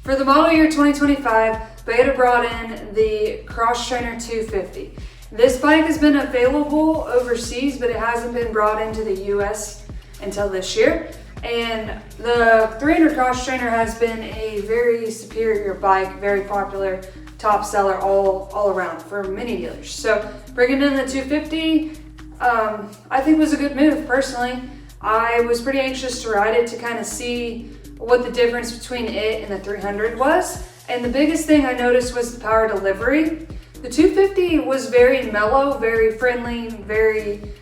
For the model year 2025, Beta brought in the Xtrainer 250. This bike has been available overseas, but it hasn't been brought into the US until this year. And the 300 Xtrainer has been a very superior bike, very popular, top seller all around for many dealers. So bringing in the 250, I think was a good move personally. I was pretty anxious to ride it to kind of see what the difference between it and the 300 was. And the biggest thing I noticed was the power delivery. The 250 was very mellow, very friendly, very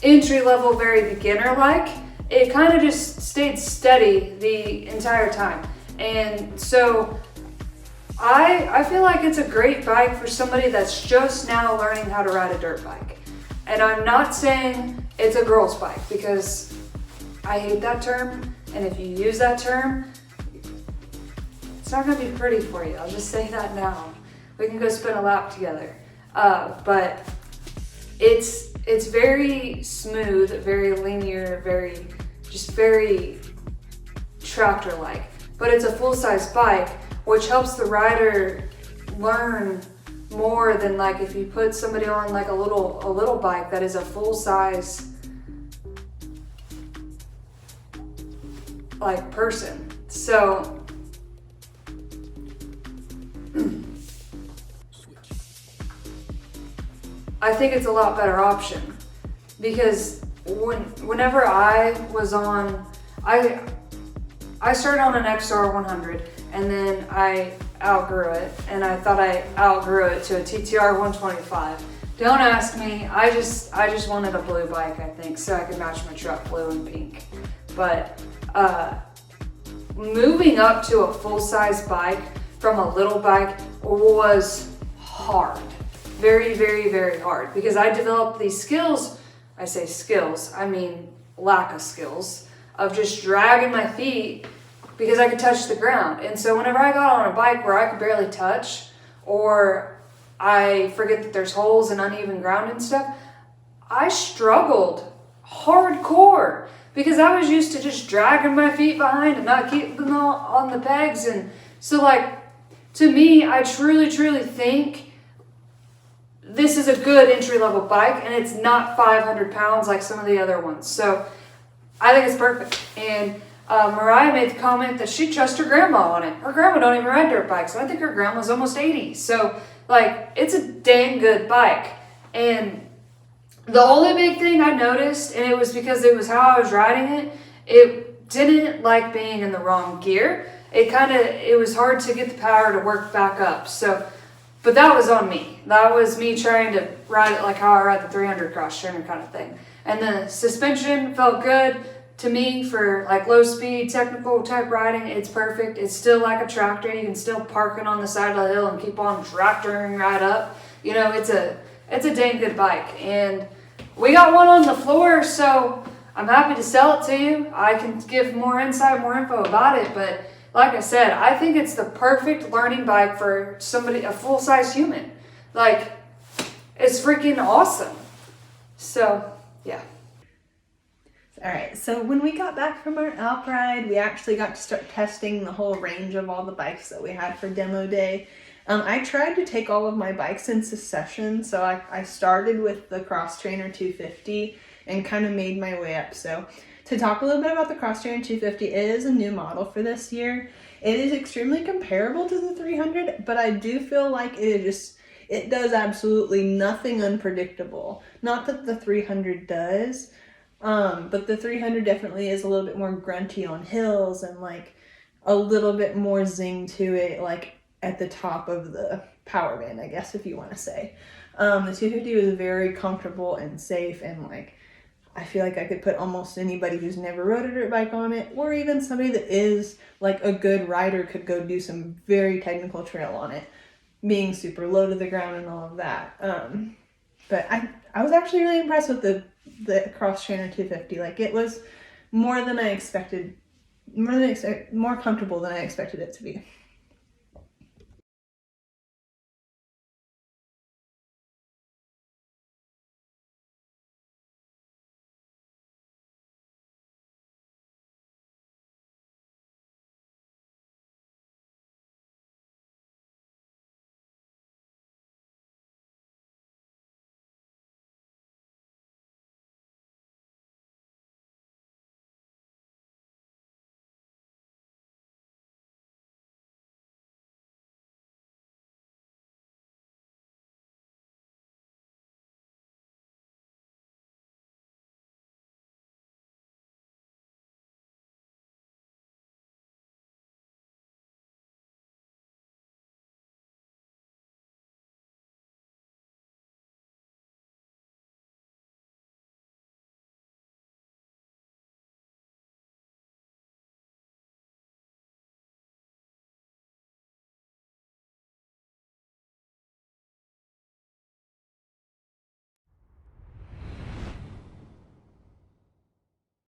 entry level, very beginner like. It kind of just stayed steady the entire time. And so I feel like it's a great bike for somebody that's just now learning how to ride a dirt bike. And I'm not saying it's a girl's bike, because I hate that term. And if you use that term, it's not gonna be pretty for you. I'll just say that now. We can go spin a lap together. But it's very smooth, very linear, very tractor-like. But it's a full-size bike, which helps the rider learn more than like if you put somebody on like a little bike that is a full-size like person. So I think it's a lot better option, because whenever I was on, I started on an XR 100 and then I outgrew it, and I thought I outgrew it to a TTR 125. Don't ask me, I just wanted a blue bike, I think, so I could match my truck blue and pink. But moving up to a full-size bike from a little bike was hard. Very, very, very hard, because I developed these skills. I say skills, I mean lack of skills, of just dragging my feet because I could touch the ground. And so whenever I got on a bike where I could barely touch, or I forget that there's holes and uneven ground and stuff, I struggled hardcore, because I was used to just dragging my feet behind and not keeping them on the pegs. And so like, to me, I truly, truly think this is a good entry-level bike, and it's not 500 pounds like some of the other ones. So I think it's perfect. And Mariah made the comment that she trusts her grandma on it. Her grandma don't even ride dirt bikes, and I think her grandma's almost 80. So like, it's a dang good bike. And the only big thing I noticed, and it was because it was how I was riding it didn't like being in the wrong gear. It was hard to get the power to work back up. So, but that was on me. That was me trying to ride it like how I ride the 300 Xtrainer kind of thing. And the suspension felt good to me for like low speed, technical type riding. It's perfect. It's still like a tractor. You can still park it on the side of the hill and keep on tractoring right up. You know, it's a dang good bike. And we got one on the floor, so I'm happy to sell it to you. I can give more insight, more info about it, but like I said, I think it's the perfect learning bike for somebody, a full-size human. Like, it's freaking awesome. So, yeah. All right, so when we got back from our Alp ride, we actually got to start testing the whole range of all the bikes that we had for demo day. I tried to take all of my bikes in succession, so I started with the Xtrainer 250 and kind of made my way up. So to talk a little bit about the Xtrainer 250, it is a new model for this year. It is extremely comparable to the 300, but I do feel like it does absolutely nothing unpredictable. Not that the 300 does, but the 300 definitely is a little bit more grunty on hills and like a little bit more zing to it, like at the top of the power band, I guess, if you want to say. The 250 was very comfortable and safe, and like, I feel like I could put almost anybody who's never rode a dirt bike on it, or even somebody that is like a good rider could go do some very technical trail on it, being super low to the ground and all of that. But I was actually really impressed with the Xtrainer 250. Like, it was more than I expected, more comfortable than I expected it to be.